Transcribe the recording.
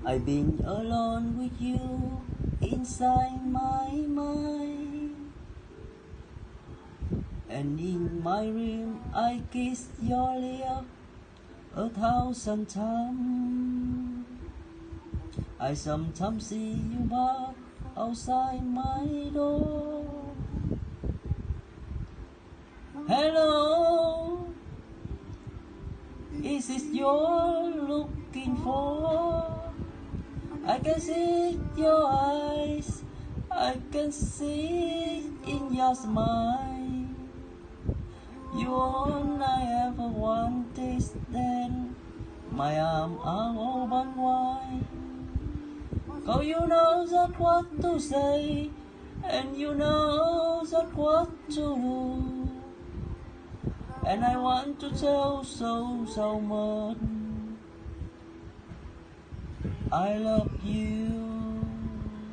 I've been alone with you inside my mind, and in my room I kissed your lips 1,000 times. I sometimes see you back outside my door. Hello, is this you're looking for? I can see your eyes, I can see it in your smile. You all I ever want is then my arms are open wide. Cause you know just what to say, and you know just what to do. And I want to tell so much I love you.